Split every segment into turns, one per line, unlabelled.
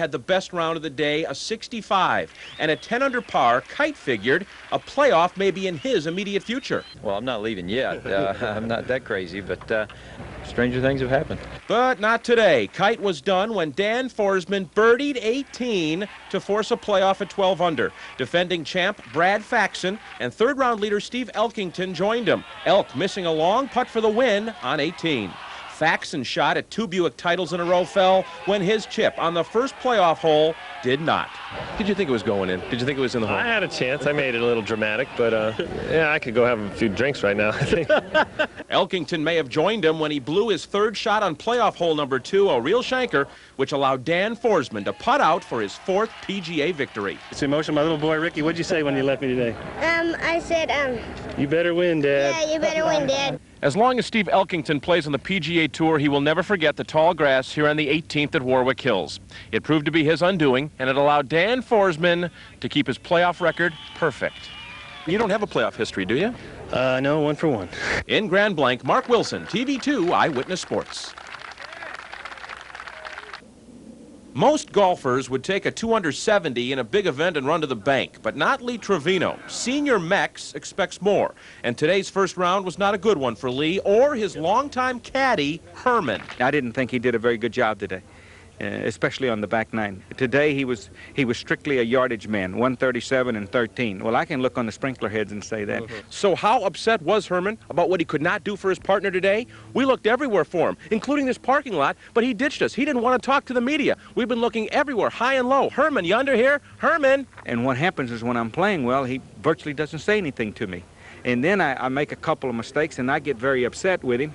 had the best round of the day, a 65. And at 10 under par, Kite figured a playoff may be in his immediate future.
Well, I'm not leaving yet. I'm not that crazy, but stranger things have happened.
But not today. Kite was done when Dan Forsman birdied 18 to force a playoff at 12 under. Defending champ Brad Faxon and third-round leader Steve Elkington joined him. Elk missing a long putt for the win on 18. Faxon's shot at 2 Buick titles in a row fell when his chip on the first playoff hole did not.
Did you think it was going in? Did you think it was in the hole?
I had a chance. I made it a little dramatic, but yeah, I could go have a few drinks right now, I think.
Elkington may have joined him when he blew his third shot on playoff hole number 2, a real shanker, which allowed Dan Forsman to putt out for his 4th PGA victory.
It's emotional. My little boy, Ricky, what'd you say when you left me today?
I said,
you better win, Dad.
yeah, you better win, Dad.
As long as Steve Elkington plays on the PGA Tour, he will never forget the tall grass here on the 18th at Warwick Hills. It proved to be his undoing, and it allowed Dan Forsman to keep his playoff record perfect.
You don't have a playoff history, do you?
No, 1 for 1.
In Grand Blanc, Mark Wilson, TV2 Eyewitness Sports. Most golfers would take a 2 under 70 in a big event and run to the bank, but not Lee Trevino. Senior Mex expects more, and today's first round was not a good one for Lee or his longtime caddy, Herman.
I didn't think he did a very good job today, especially on the back nine. Today he was strictly a yardage man, 137 and 13. Well, I can look on the sprinkler heads and say that.
So how upset was Herman about what he could not do for his partner today? We looked everywhere for him, including this parking lot, but he ditched us. He didn't want to talk to the media. We've been looking everywhere, high and low. Herman, you under here? Herman!
And what happens is when I'm playing well, he virtually doesn't say anything to me. And then I make a couple of mistakes, and I get very upset with him.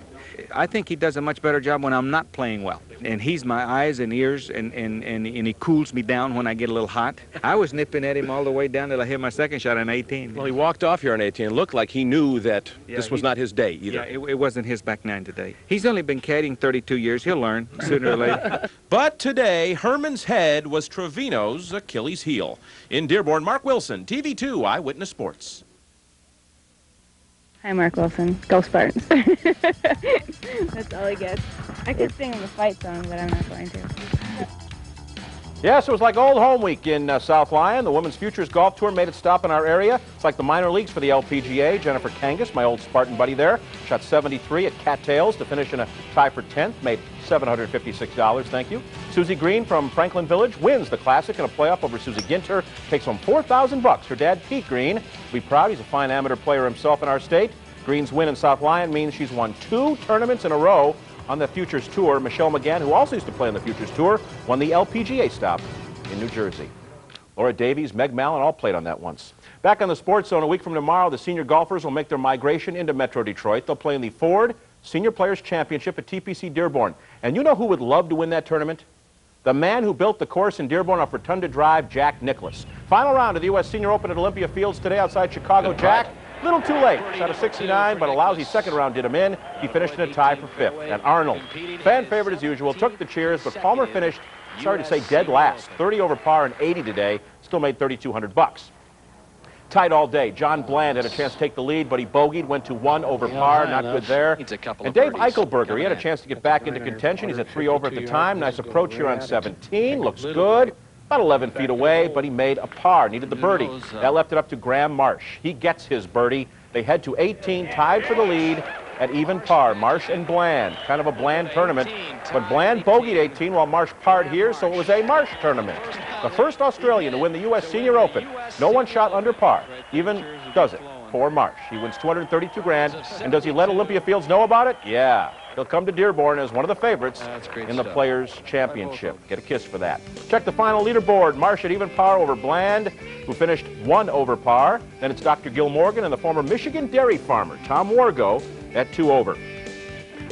I think he does a much better job when I'm not playing well. And he's my eyes and ears, and he cools me down when I get a little hot. I was nipping at him all the way down till I hit my second shot on 18.
Well, he walked off here on 18. It looked like he knew that this was not his day either.
Yeah, it wasn't his back nine today. He's only been caddying 32 years. He'll learn sooner or later.
But today, Herman's head was Trevino's Achilles heel. In Dearborn, Mark Wilson, TV2 Eyewitness Sports.
Hi, Mark Wilson. Go Spartans. That's all he gets. I could sing him a fight song, but I'm not going to.
Yes, it was like old home week in South Lyon. The Women's Futures Golf Tour made its stop in our area. It's like the minor leagues for the LPGA. Jennifer Kangas, my old Spartan buddy there, shot 73 at Cattails to finish in a tie for 10th, made $756, thank you. Susie Green from Franklin Village wins the Classic in a playoff over Susie Ginter, takes home $4,000. Her dad, Pete Green, will be proud. He's a fine amateur player himself in our state. Green's win in South Lyon means she's won 2 tournaments in a row on the Futures Tour. Michelle McGann, who also used to play on the Futures Tour, won the LPGA stop in New Jersey. Laura Davies, Meg Mallon all played on that once. Back on the Sports Zone, a week from tomorrow, the senior golfers will make their migration into Metro Detroit. They'll play in the Ford Senior Players Championship at TPC Dearborn. And you know who would love to win that tournament? The man who built the course in Dearborn off Rotunda Drive, Jack Nicklaus. Final round of the U.S. Senior Open at Olympia Fields today outside Chicago. Jack, little too late. Shot a 69, but a lousy second round did him in. He finished in a tie for 5th. And Arnold, fan favorite as usual, took the cheers, but Palmer finished, sorry to say, dead last. 30 over par and 80 today. Still made $3,200. Tight all day. John Bland had a chance to take the lead, but he bogeyed, went to 1 over par. Not good there. And Dave Eichelberger, he had a chance to get back into contention. He's at 3 over at the time. Nice approach here on 17. Looks good. About 11 feet away, but he made a par. Needed the birdie. That left it up to Graham Marsh. He gets his birdie. They head to 18, tied for the lead at even par. Marsh and Bland. Kind of a Bland tournament. But Bland bogeyed 18 while Marsh parred here, so it was a Marsh tournament. The first Australian to win the U.S. Senior Open. No one shot under par. Even does it for Marsh. He wins $232,000. And does he let Olympia Fields know about it? Yeah. He'll come to Dearborn as one of the favorites in the Players' Championship. Get a kiss for that. Check the final leaderboard. Marsh at even par over Bland, who finished 1 over par. Then it's Dr. Gil Morgan and the former Michigan dairy farmer, Tom Wargo, at 2 over.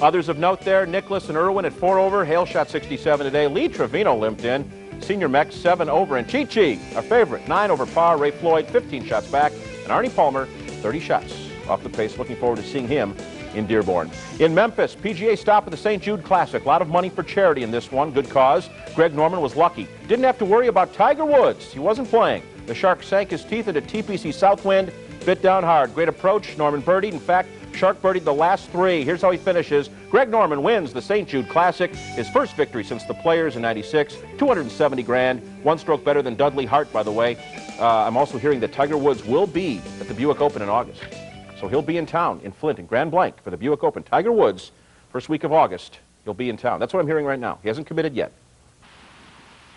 Others of note there, Nicklaus and Irwin at 4 over. Hale shot 67 today. Lee Trevino limped in. Senior Mex 7 over. And Chi-Chi, our favorite, 9 over par. Ray Floyd, 15 shots back. And Arnie Palmer, 30 shots off the pace. Looking forward to seeing him in Dearborn. In Memphis, PGA stop at the St. Jude Classic. A lot of money for charity in this one. Good cause. Greg Norman was lucky. Didn't have to worry about Tiger Woods. He wasn't playing. The Shark sank his teeth into TPC Southwind. Bit down hard. Great approach. Norman birdied. In fact, Shark birdied the last 3. Here's how he finishes. Greg Norman wins the St. Jude Classic, his first victory since the Players in '96. 270 grand, 1 stroke better than Dudley Hart, by the way. I'm also hearing that Tiger Woods will be at the Buick Open in August. So he'll be in town in Flint in Grand Blanc for the Buick Open. Tiger Woods, first week of August, he'll be in town. That's what I'm hearing right now. He hasn't committed yet.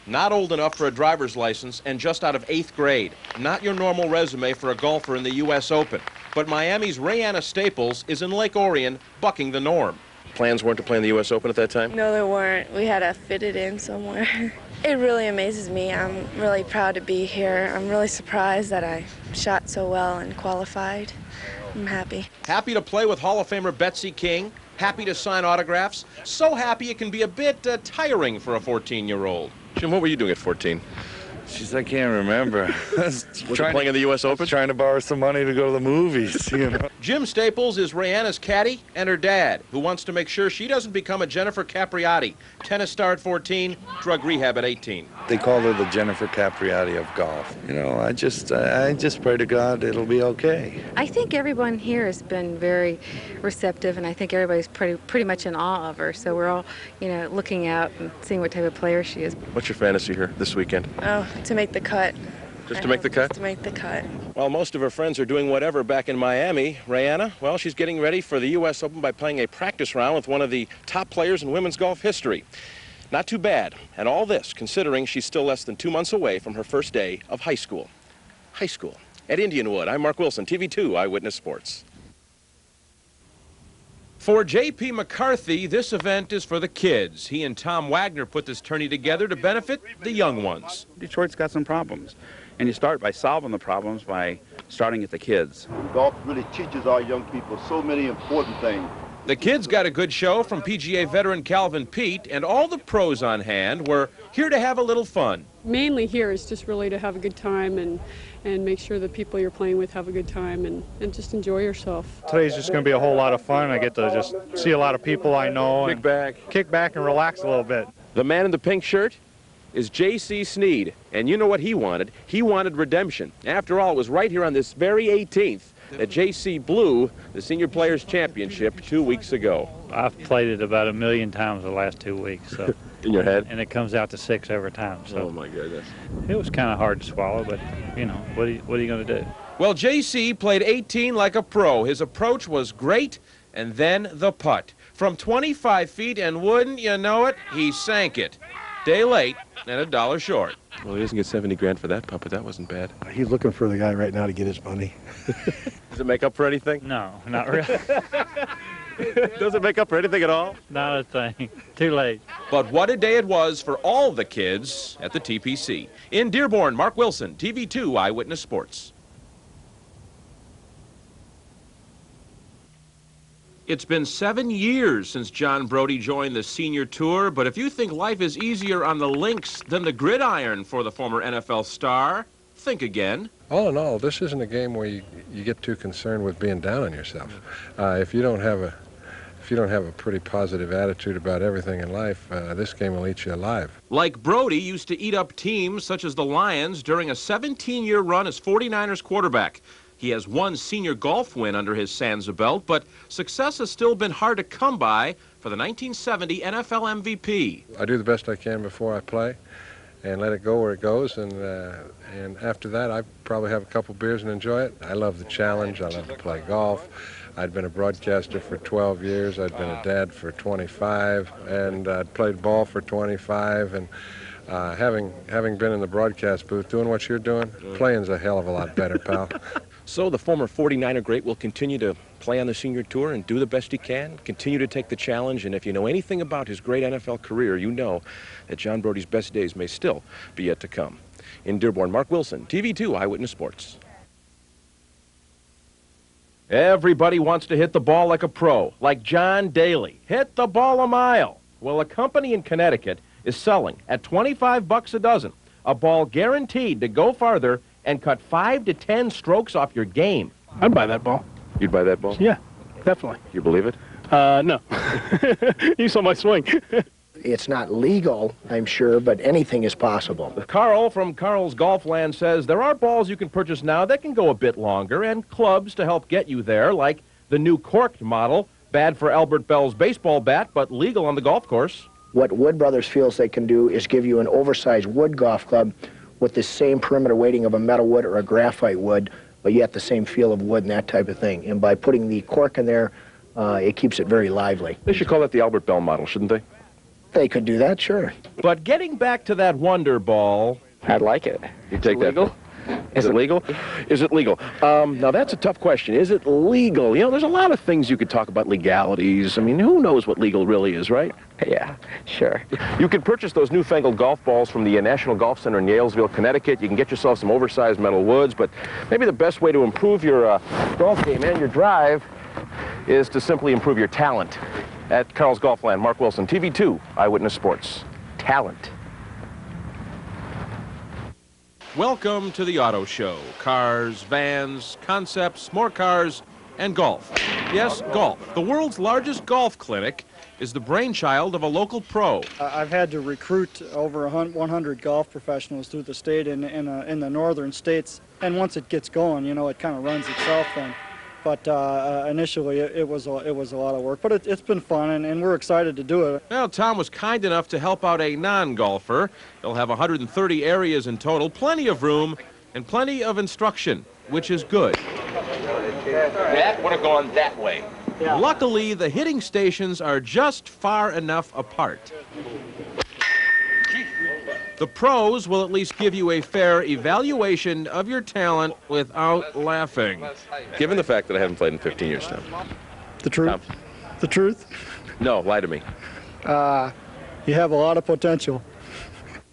Not old enough for a driver's license and just out of 8th grade. Not your normal resume for a golfer in the U.S. Open. But Miami's Rayanna Staples is in Lake Orion, bucking the norm.
Plans weren't to play in the U.S. Open at that time?
No, there weren't. We had to fit it in somewhere. It really amazes me. I'm really proud to be here. I'm really surprised that I shot so well and qualified. I'm happy.
Happy to play with Hall of Famer Betsy King. Happy to sign autographs. So happy it can be a bit tiring for a 14-year-old.
Jim, what were you doing at 14?
Jeez, I can't remember.
Was you playing in the U.S. Open?
Trying to borrow some money to go to the movies, you know.
Jim Staples is Rayanna's caddy and her dad, who wants to make sure she doesn't become a Jennifer Capriati. Tennis star at 14, drug rehab at 18.
They call her the Jennifer Capriati of golf. You know, I just pray to God it'll be okay.
I think everyone here has been very receptive, and I think everybody's pretty much in awe of her. So we're all, you know, looking out and seeing what type of player she is.
What's your fantasy here this weekend?
Oh, to make the cut.
Just to make the cut?
Just to make the cut.
While most of her friends are doing whatever back in Miami, Rayanna, well, she's getting ready for the U.S. Open by playing a practice round with one of the top players in women's golf history. Not too bad. And all this, considering she's still less than 2 months away from her first day of high school. High school. At Indianwood, I'm Mark Wilson, TV2 Eyewitness Sports. For J.P. McCarthy, this event is for the kids. He and Tom Wagner put this tourney together to benefit the young ones.
Detroit's got some problems, and you start by solving the problems by starting at the kids.
Golf really teaches our young people so many important things.
The kids got a good show from PGA veteran Calvin Peete, and all the pros on hand were here to have a little fun.
Mainly here is just really to have a good time and make sure the people you're playing with have a good time and just enjoy yourself.
Today's just going to be a whole lot of fun. I get to just see a lot of people I know. Kick back and relax a little bit.
The man in the pink shirt is J.C. Sneed, and you know what he wanted? He wanted redemption. After all, it was right here on this very 18th that J.C. blew the Senior Players Championship 2 weeks ago.
I've played it about 1 million times the last 2 weeks. So.
In your head?
And it comes out to 6 every time. So.
Oh, my goodness.
It was kind of hard to swallow, but, you know, what are you going to do?
Well, J.C. played 18 like a pro. His approach was great, and then the putt. From 25 feet, and wouldn't you know it, he sank it. Day late and $1 short.
Well, he doesn't get 70 grand for that putt, but that wasn't bad.
He's looking for the guy right now to get his money.
Does it make up for anything?
No, not really.
Does it make up for anything at all?
Not a thing. Too late.
But what a day it was for all the kids at the TPC. In Dearborn, Mark Wilson, TV2 Eyewitness Sports. It's been 7 years since John Brody joined the senior tour, but if you think life is easier on the links than the gridiron for the former NFL star, think again.
All in all, this isn't a game where you get too concerned with being down on yourself. If you don't have a pretty positive attitude about everything in life, this game will eat you alive.
Like Brody used to eat up teams such as the Lions during a 17-year run as 49ers quarterback. He has 1 senior golf win under his Sansa belt, but success has still been hard to come by for the 1970 NFL MVP.
I do the best I can before I play and let it go where it goes, and after that I probably have a couple beers and enjoy it. I love the challenge. I love to play golf. I'd been a broadcaster for 12 years. I'd been a dad for 25, and I'd played ball for 25, and having been in the broadcast booth, doing what you're doing, playing's a hell of a lot better, pal.
So the former 49er great will continue to play on the senior tour and do the best he can, continue to take the challenge, and if you know anything about his great NFL career, you know that John Brody's best days may still be yet to come. In Dearborn, Mark Wilson, TV2 Eyewitness Sports. Everybody wants to hit the ball like a pro, like John Daly. Hit the ball a mile. Well, a company in Connecticut is selling at $25 a dozen a ball guaranteed to go farther and cut 5 to 10 strokes off your game.
I'd buy that ball.
You'd buy that ball?
Yeah, definitely.
You believe it?
No. You saw my swing.
It's not legal, I'm sure, but anything is possible.
Carl from Carl's Golfland says there are balls you can purchase now that can go a bit longer and clubs to help get you there, like
The new corked model, bad for Albert Bell's baseball bat, but legal on the golf course.
What Wood Brothers feels they can do is give you an oversized wood golf club with the same perimeter weighting of a metal wood or a graphite wood, but yet the same feel of wood and that type of thing. And by putting the cork in there, it keeps it very lively.
They should call that the Albert Bell model, shouldn't they?
They could do that, sure.
But getting back to that Wonder Ball...
I'd like it.
You take that?
Legal?
Is it legal? Is it legal? Now, that's a tough question. Is it legal? You know, there's a lot of things you could talk about legalities. I mean, who knows what legal really is, right?
Yeah, sure.
You can purchase those newfangled golf balls from the National Golf Center in Yalesville, Connecticut. You can get yourself some oversized metal woods, but maybe the best way to improve your golf game and your drive is to simply improve your talent. At Carl's Golfland, Mark Wilson, TV2, Eyewitness Sports. Talent. Welcome to the Auto Show. Cars, vans, concepts, more cars, and golf. Yes, golf. The world's largest golf clinic is the brainchild of a local pro.
I've had to recruit over 100 golf professionals through the state in the northern states. And once it gets going, you know, it kind of runs itself then. But initially, it was a lot of work. But it's been fun, and we're excited to do it.
Well, Tom was kind enough to help out a non-golfer. They'll have 130 areas in total, plenty of room, and plenty of instruction, which is good. That would have gone that way. Yeah. Luckily, the hitting stations are just far enough apart. The pros will at least give you a fair evaluation of your talent without laughing. Given the fact that I haven't played in 15 years now.
The truth?
Tom.
The truth?
No, lie to me.
You have a lot of potential.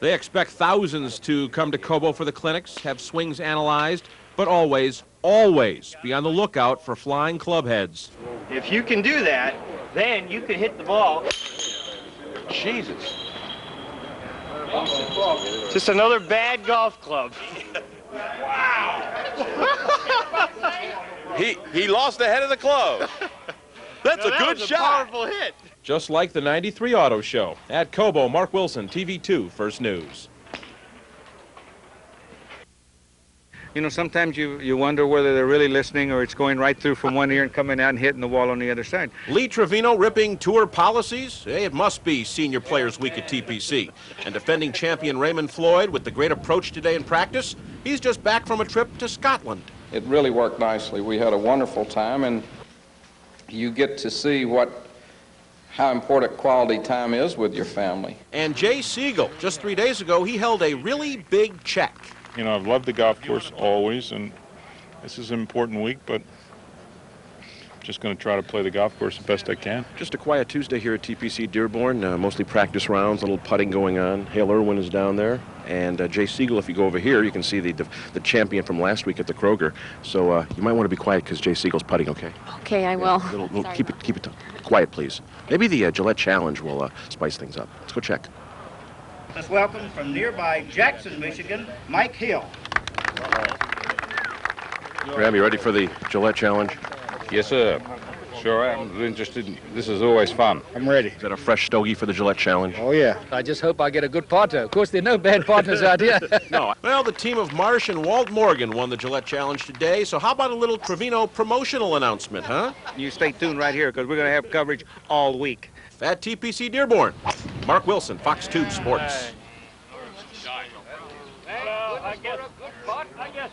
They expect thousands to come to Cobo for the clinics, have swings analyzed, but always, always be on the lookout for flying club heads.
If you can do that, then you can hit the ball.
Jesus.
Just another bad golf club.
Wow. He lost the head of the club. That's a good shot.
A powerful hit.
Just like the 93 Auto Show. At Cobo, Mark Wilson, TV2, First News.
You know, sometimes you wonder whether they're really listening or it's going right through from one ear and coming out and hitting the wall on the other side.
Lee Trevino ripping tour policies? Hey, it must be Senior Players Week at TPC. And defending champion Raymond Floyd with the great approach today in practice, he's just back from a trip to Scotland.
It really worked nicely. We had a wonderful time, and you get to see how important quality time is with your family.
And Jay Siegel, just 3 days ago, he held a really big check.
You know, I've loved the golf course always, and this is an important week, but just going to try to play the golf course the best I can.
Just a quiet Tuesday here at TPC Dearborn, mostly practice rounds, a little putting going on. Hale Irwin is down there, and Jay Siegel, if you go over here, you can see the champion from last week at the Kroger. So you might want to be quiet because Jay Siegel's putting, okay?
Okay, I will.
Keep it quiet, please. Maybe the Gillette Challenge will spice things up. Let's go check.
Let's welcome from nearby Jackson, Michigan, Mike Hill.
Graham, you ready for the Gillette Challenge?
Yes, sir. Sure am. Interested. This is always fun.
I'm ready.
Is that a fresh stogie for the Gillette Challenge?
Oh, yeah.
I just hope I get a good partner. Of course, there are no bad partners out here.
No. Well, the team of Marsh and Walt Morgan won the Gillette Challenge today, so how about a little Trevino promotional announcement, huh?
You stay tuned right here because we're going to have coverage all week.
At TPC Dearborn, Mark Wilson, Fox 2 Sports.
Well, I guess.